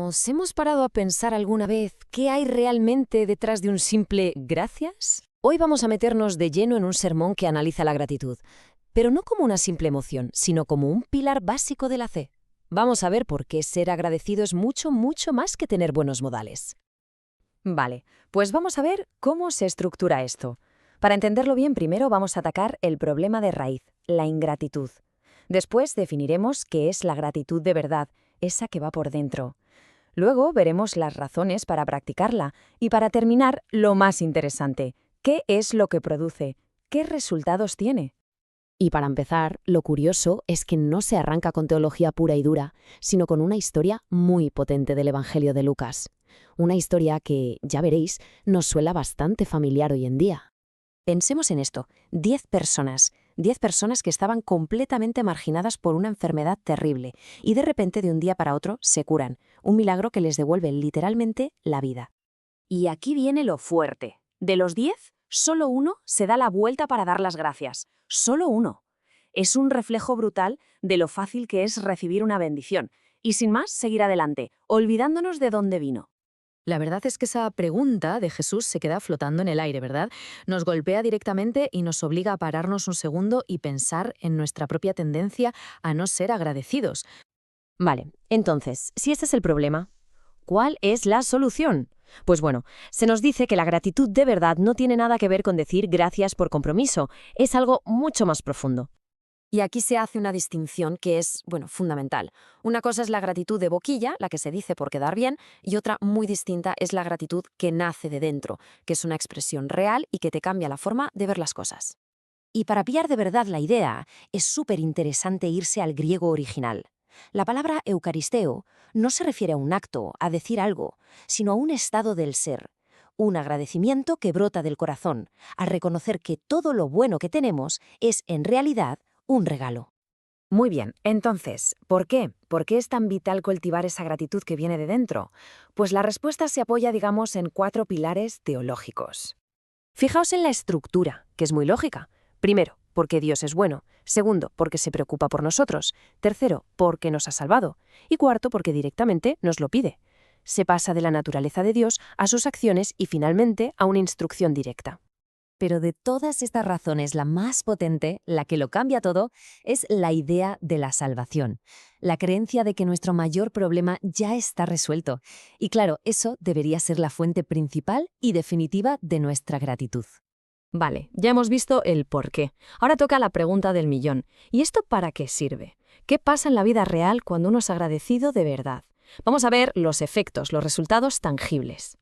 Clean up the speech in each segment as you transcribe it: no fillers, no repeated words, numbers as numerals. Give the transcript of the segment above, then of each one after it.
¿Nos hemos parado a pensar alguna vez qué hay realmente detrás de un simple gracias? Hoy vamos a meternos de lleno en un sermón que analiza la gratitud, pero no como una simple emoción, sino como un pilar básico de la fe. Vamos a ver por qué ser agradecido es mucho, mucho más que tener buenos modales. Vale, pues vamos a ver cómo se estructura esto. Para entenderlo bien, primero vamos a atacar el problema de raíz, la ingratitud. Después definiremos qué es la gratitud de verdad, esa que va por dentro. Luego veremos las razones para practicarla y para terminar, lo más interesante, ¿qué es lo que produce? ¿Qué resultados tiene? Y para empezar, lo curioso es que no se arranca con teología pura y dura, sino con una historia muy potente del Evangelio de Lucas. Una historia que, ya veréis, nos suena bastante familiar hoy en día. Pensemos en esto, 10 personas que estaban completamente marginadas por una enfermedad terrible y de repente de un día para otro se curan, un milagro que les devuelve literalmente la vida. Y aquí viene lo fuerte. De los 10, solo uno se da la vuelta para dar las gracias. Solo uno. Es un reflejo brutal de lo fácil que es recibir una bendición y sin más seguir adelante, olvidándonos de dónde vino. La verdad es que esa pregunta de Jesús se queda flotando en el aire, ¿verdad? Nos golpea directamente y nos obliga a pararnos un segundo y pensar en nuestra propia tendencia a no ser agradecidos. Vale, entonces, si este es el problema, ¿cuál es la solución? Pues bueno, se nos dice que la gratitud de verdad no tiene nada que ver con decir gracias por compromiso, es algo mucho más profundo. Y aquí se hace una distinción que es, fundamental. Una cosa es la gratitud de boquilla, la que se dice por quedar bien, y otra muy distinta es la gratitud que nace de dentro, que es una expresión real y que te cambia la forma de ver las cosas. Y para pillar de verdad la idea, es súper interesante irse al griego original. La palabra eucaristeo no se refiere a un acto, a decir algo, sino a un estado del ser. Un agradecimiento que brota del corazón, al reconocer que todo lo bueno que tenemos es, en realidad, un regalo. Muy bien, entonces, ¿por qué? ¿Por qué es tan vital cultivar esa gratitud que viene de dentro? Pues la respuesta se apoya, digamos, en 4 pilares teológicos. Fijaos en la estructura, que es muy lógica. Primero, porque Dios es bueno. Segundo, porque se preocupa por nosotros. Tercero, porque nos ha salvado. Y cuarto, porque directamente nos lo pide. Se pasa de la naturaleza de Dios a sus acciones y finalmente a una instrucción directa. Pero de todas estas razones, la más potente, la que lo cambia todo, es la idea de la salvación. La creencia de que nuestro mayor problema ya está resuelto. Y claro, eso debería ser la fuente principal y definitiva de nuestra gratitud. Vale, ya hemos visto el por qué. Ahora toca la pregunta del millón. ¿Y esto para qué sirve? ¿Qué pasa en la vida real cuando uno es agradecido de verdad? Vamos a ver los efectos, los resultados tangibles.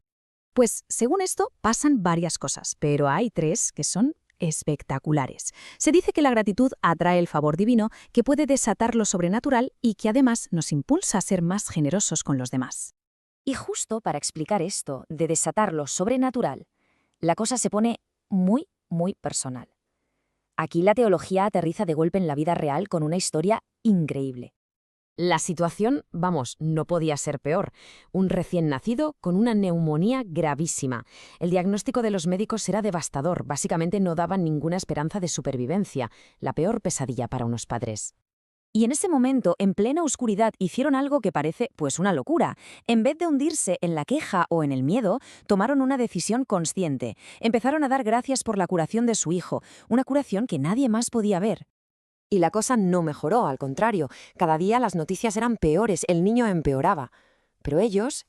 Pues, según esto, pasan varias cosas, pero hay 3 que son espectaculares. Se dice que la gratitud atrae el favor divino, que puede desatar lo sobrenatural y que además nos impulsa a ser más generosos con los demás. Y justo para explicar esto de desatar lo sobrenatural, la cosa se pone muy, muy personal. Aquí la teología aterriza de golpe en la vida real con una historia increíble. La situación, no podía ser peor. Un recién nacido con una neumonía gravísima. El diagnóstico de los médicos era devastador. Básicamente no daban ninguna esperanza de supervivencia. La peor pesadilla para unos padres. Y en ese momento, en plena oscuridad, hicieron algo que parece, una locura. En vez de hundirse en la queja o en el miedo, tomaron una decisión consciente. Empezaron a dar gracias por la curación de su hijo, una curación que nadie más podía ver. Y la cosa no mejoró, al contrario. Cada día las noticias eran peores, el niño empeoraba. Pero ellos,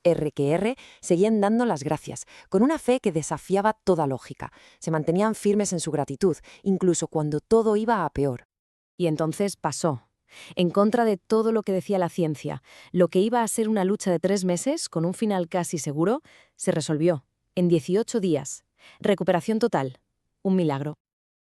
seguían dando las gracias, con una fe que desafiaba toda lógica. Se mantenían firmes en su gratitud, incluso cuando todo iba a peor. Y entonces pasó. En contra de todo lo que decía la ciencia, lo que iba a ser una lucha de 3 meses, con un final casi seguro, se resolvió. En 18 días. Recuperación total. Un milagro.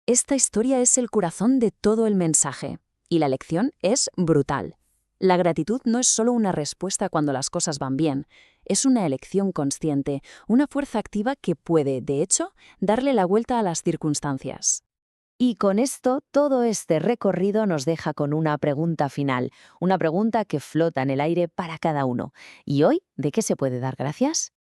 Esta historia es el corazón de todo el mensaje, y la lección es brutal. La gratitud no es solo una respuesta cuando las cosas van bien, es una elección consciente, una fuerza activa que puede, de hecho, darle la vuelta a las circunstancias. Y con esto, todo este recorrido nos deja con una pregunta final, una pregunta que flota en el aire para cada uno. ¿Y hoy de qué se puede dar gracias?